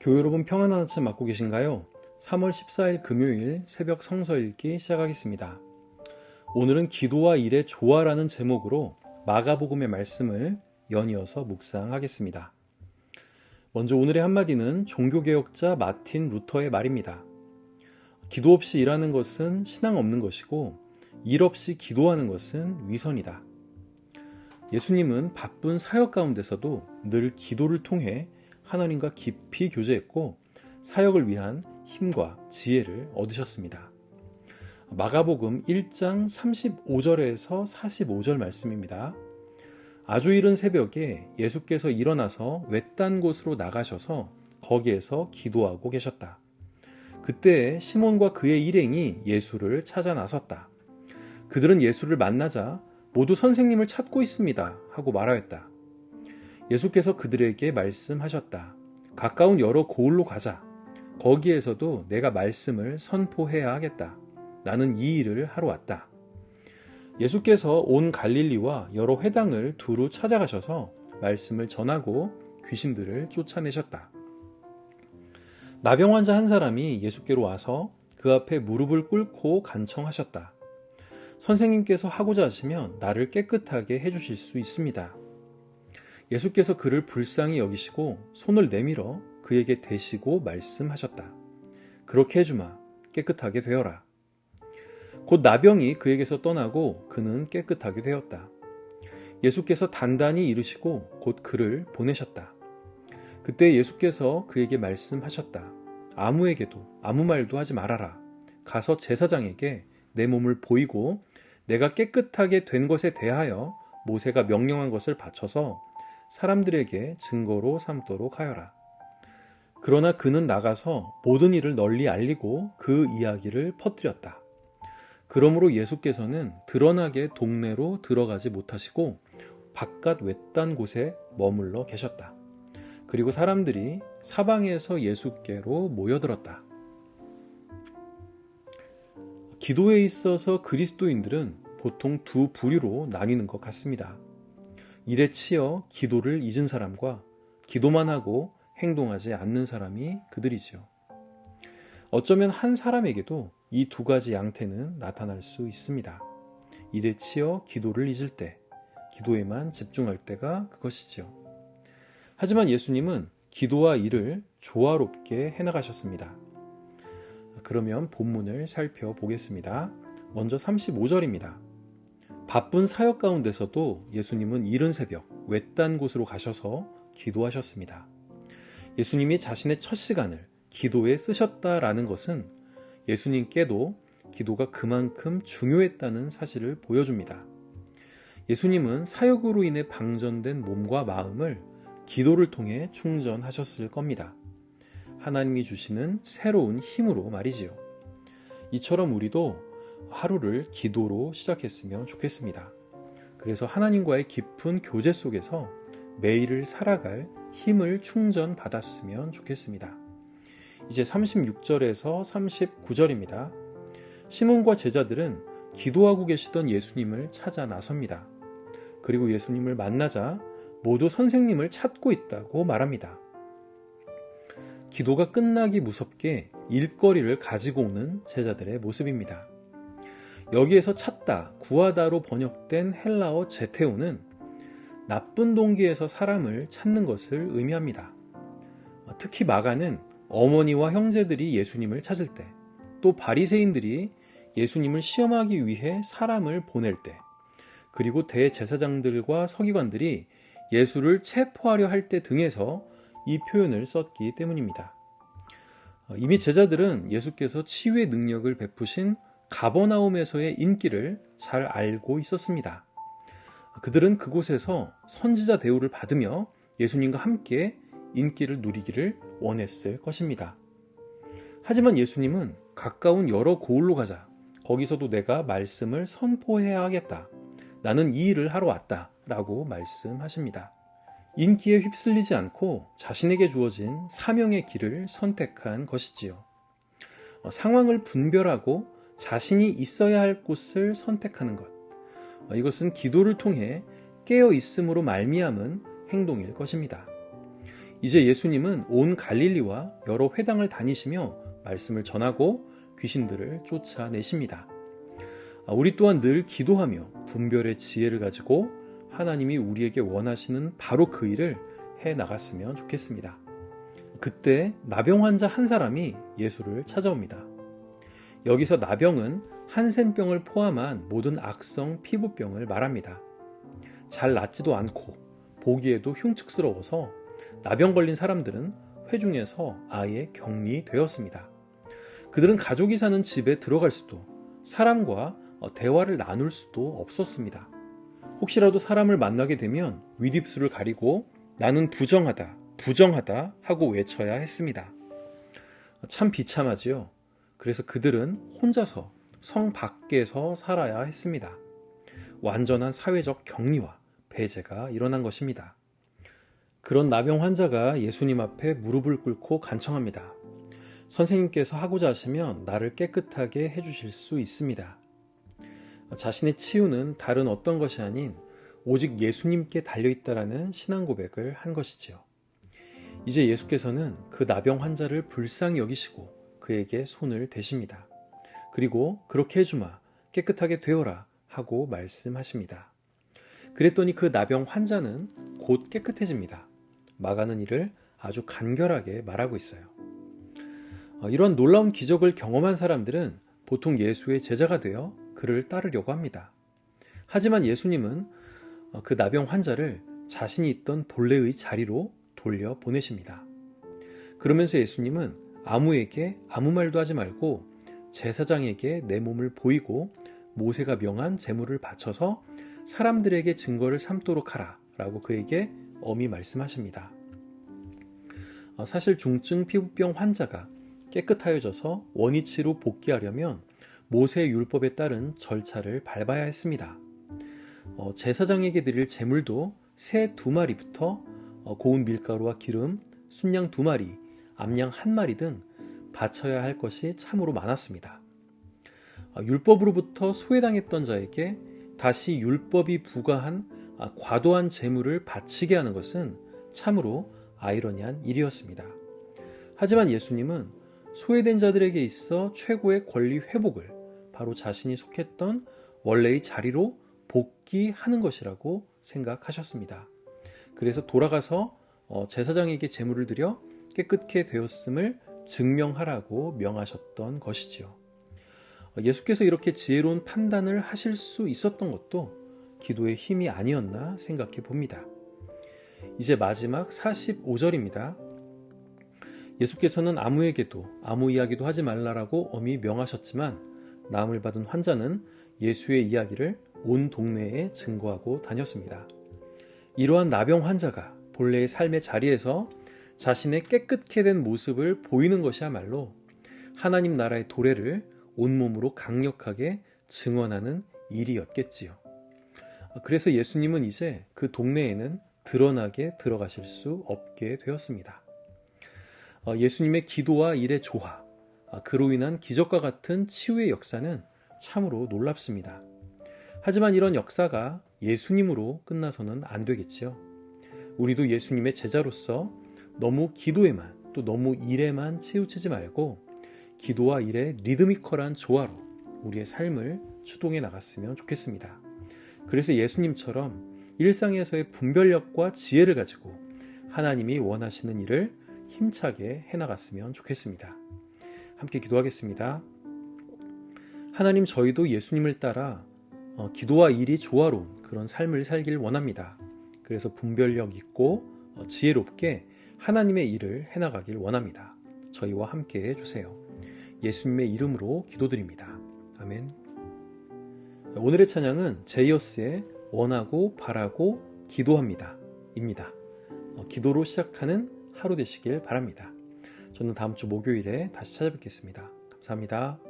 교회 여러분 평안한 아침 맞고 계신가요? 3월 14일 금요일 새벽 성서 읽기 시작하겠습니다. 오늘은 기도와 일의 조화라는 제목으로 마가복음의 말씀을 연이어서 묵상하겠습니다. 먼저 오늘의 한마디는 종교개혁자 마틴 루터의 말입니다. 기도 없이 일하는 것은 신앙 없는 것이고 일 없이 기도하는 것은 위선이다. 예수님은 바쁜 사역 가운데서도 늘 기도를 통해 하나님과 깊이 교제했고 사역을 위한 힘과 지혜를 얻으셨습니다. 마가복음 1장 35절에서 45절 말씀입니다. 아주 이른 새벽에 예수께서 일어나서 외딴 곳으로 나가셔서 거기에서 기도하고 계셨다. 그때 시몬과 그의 일행이 예수를 찾아 나섰다. 그들은 예수를 만나자 모두 선생님을 찾고 있습니다 하고 말하였다. 예수께서 그들에게 말씀하셨다. 가까운 여러 고을로 가자. 거기에서도 내가 말씀을 선포해야 하겠다. 나는 이 일을 하러 왔다. 예수께서 온 갈릴리와 여러 회당을 두루 찾아가셔서 말씀을 전하고 귀신들을 쫓아내셨다. 나병 환자 한 사람이 예수께로 와서 그 앞에 무릎을 꿇고 간청하셨다. 선생님께서 하고자 하시면 나를 깨끗하게 해주실 수 있습니다. 예수께서 그를 불쌍히 여기시고 손을 내밀어 그에게 대시고 말씀하셨다. 그렇게 해주마. 깨끗하게 되어라. 곧 나병이 그에게서 떠나고 그는 깨끗하게 되었다. 예수께서 단단히 이르시고 곧 그를 보내셨다. 그때 예수께서 그에게 말씀하셨다. 아무에게도 아무 말도 하지 말아라. 가서 제사장에게 내 몸을 보이고 내가 깨끗하게 된 것에 대하여 모세가 명령한 것을 바쳐서 사람들에게 증거로 삼도록 하여라. 그러나 그는 나가서 모든 일을 널리 알리고 그 이야기를 퍼뜨렸다. 그러므로 예수께서는 드러나게 동네로 들어가지 못하시고 바깥 외딴 곳에 머물러 계셨다. 그리고 사람들이 사방에서 예수께로 모여들었다. 기도에 있어서 그리스도인들은 보통 두 부류로 나뉘는 것 같습니다. 일에 치여 기도를 잊은 사람과 기도만 하고 행동하지 않는 사람이 그들이죠. 어쩌면 한 사람에게도 이 두 가지 양태는 나타날 수 있습니다. 일에 치여 기도를 잊을 때, 기도에만 집중할 때가 그것이죠. 하지만 예수님은 기도와 일을 조화롭게 해나가셨습니다. 그러면 본문을 살펴보겠습니다. 먼저 35절입니다. 바쁜 사역 가운데서도 예수님은 이른 새벽 외딴 곳으로 가셔서 기도하셨습니다. 예수님이 자신의 첫 시간을 기도에 쓰셨다라는 것은 예수님께도 기도가 그만큼 중요했다는 사실을 보여줍니다. 예수님은 사역으로 인해 방전된 몸과 마음을 기도를 통해 충전하셨을 겁니다. 하나님이 주시는 새로운 힘으로 말이지요. 이처럼 우리도 하루를 기도로 시작했으면 좋겠습니다. 그래서 하나님과의 깊은 교제 속에서 매일을 살아갈 힘을 충전받았으면 좋겠습니다. 이제 36절에서 39절입니다. 시몬과 제자들은 기도하고 계시던 예수님을 찾아 나섭니다. 그리고 예수님을 만나자 모두 선생님을 찾고 있다고 말합니다. 기도가 끝나기 무섭게 일거리를 가지고 오는 제자들의 모습입니다. 여기에서 찾다, 구하다로 번역된 헬라어 제테오는 나쁜 동기에서 사람을 찾는 것을 의미합니다. 특히 마가는 어머니와 형제들이 예수님을 찾을 때, 또 바리새인들이 예수님을 시험하기 위해 사람을 보낼 때, 그리고 대제사장들과 서기관들이 예수를 체포하려 할 때 등에서 이 표현을 썼기 때문입니다. 이미 제자들은 예수께서 치유의 능력을 베푸신 가버나움에서의 인기를 잘 알고 있었습니다. 그들은 그곳에서 선지자 대우를 받으며 예수님과 함께 인기를 누리기를 원했을 것입니다. 하지만 예수님은 가까운 여러 고을로 가자. 거기서도 내가 말씀을 선포해야 하겠다. 나는 이 일을 하러 왔다. 라고 말씀하십니다. 인기에 휩쓸리지 않고 자신에게 주어진 사명의 길을 선택한 것이지요. 상황을 분별하고 자신이 있어야 할 곳을 선택하는 것. 이것은 기도를 통해 깨어 있음으로 말미암은 행동일 것입니다. 이제 예수님은 온 갈릴리와 여러 회당을 다니시며 말씀을 전하고 귀신들을 쫓아내십니다. 우리 또한 늘 기도하며 분별의 지혜를 가지고 하나님이 우리에게 원하시는 바로 그 일을 해 나갔으면 좋겠습니다. 그때 나병 환자 한 사람이 예수를 찾아옵니다. 여기서 나병은 한센병을 포함한 모든 악성 피부병을 말합니다. 잘 낫지도 않고 보기에도 흉측스러워서 나병 걸린 사람들은 회중에서 아예 격리되었습니다. 그들은 가족이 사는 집에 들어갈 수도, 사람과 대화를 나눌 수도 없었습니다. 혹시라도 사람을 만나게 되면 윗입술을 가리고 나는 부정하다, 부정하다 하고 외쳐야 했습니다. 참 비참하지요. 그래서 그들은 혼자서 성 밖에서 살아야 했습니다. 완전한 사회적 격리와 배제가 일어난 것입니다. 그런 나병 환자가 예수님 앞에 무릎을 꿇고 간청합니다. 선생님께서 하고자 하시면 나를 깨끗하게 해주실 수 있습니다. 자신의 치유는 다른 어떤 것이 아닌 오직 예수님께 달려있다라는 신앙 고백을 한 것이지요. 이제 예수께서는 그 나병 환자를 불쌍히 여기시고 그에게 손을 대십니다. 그리고 그렇게 해주마, 깨끗하게 되어라 하고 말씀하십니다. 그랬더니 그 나병 환자는 곧 깨끗해집니다. 마가는 이를 아주 간결하게 말하고 있어요. 이런 놀라운 기적을 경험한 사람들은 보통 예수의 제자가 되어 그를 따르려고 합니다. 하지만 예수님은 그 나병 환자를 자신이 있던 본래의 자리로 돌려 보내십니다. 그러면서 예수님은 아무에게 아무 말도 하지 말고 제사장에게 내 몸을 보이고 모세가 명한 제물을 바쳐서 사람들에게 증거를 삼도록 하라 라고 그에게 엄히 말씀하십니다. 사실 중증 피부병 환자가 깨끗하여져서 원위치로 복귀하려면 모세의 율법에 따른 절차를 밟아야 했습니다. 제사장에게 드릴 제물도 새 2마리부터 고운 밀가루와 기름, 순양 2마리, 암양 1마리 등 바쳐야 할 것이 참으로 많았습니다. 율법으로부터 소외당했던 자에게 다시 율법이 부과한 과도한 제물을 바치게 하는 것은 참으로 아이러니한 일이었습니다. 하지만 예수님은 소외된 자들에게 있어 최고의 권리 회복을 바로 자신이 속했던 원래의 자리로 복귀하는 것이라고 생각하셨습니다. 그래서 돌아가서 제사장에게 제물을 드려 깨끗게 되었음을 증명하라고 명하셨던 것이지요. 예수께서 이렇게 지혜로운 판단을 하실 수 있었던 것도 기도의 힘이 아니었나 생각해 봅니다. 이제 마지막 45절입니다. 예수께서는 아무에게도 아무 이야기도 하지 말라라고 엄히 명하셨지만 나음을 받은 환자는 예수의 이야기를 온 동네에 증거하고 다녔습니다. 이러한 나병 환자가 본래의 삶의 자리에서 자신의 깨끗게 된 모습을 보이는 것이야말로 하나님 나라의 도래를 온몸으로 강력하게 증언하는 일이었겠지요. 그래서 예수님은 이제 그 동네에는 드러나게 들어가실 수 없게 되었습니다. 예수님의 기도와 일의 조화, 그로 인한 기적과 같은 치유의 역사는 참으로 놀랍습니다. 하지만 이런 역사가 예수님으로 끝나서는 안 되겠지요. 우리도 예수님의 제자로서 너무 기도에만 또 너무 일에만 치우치지 말고 기도와 일의 리드미컬한 조화로 우리의 삶을 추동해 나갔으면 좋겠습니다. 그래서 예수님처럼 일상에서의 분별력과 지혜를 가지고 하나님이 원하시는 일을 힘차게 해나갔으면 좋겠습니다. 함께 기도하겠습니다. 하나님, 저희도 예수님을 따라 기도와 일이 조화로운 그런 삶을 살길 원합니다. 그래서 분별력 있고 지혜롭게 하나님의 일을 해나가길 원합니다. 저희와 함께 해주세요. 예수님의 이름으로 기도드립니다. 아멘. 오늘의 찬양은 제이어스의 원하고 바라고 기도합니다 입니다. 기도로 시작하는 하루 되시길 바랍니다. 저는 다음 주 목요일에 다시 찾아뵙겠습니다. 감사합니다.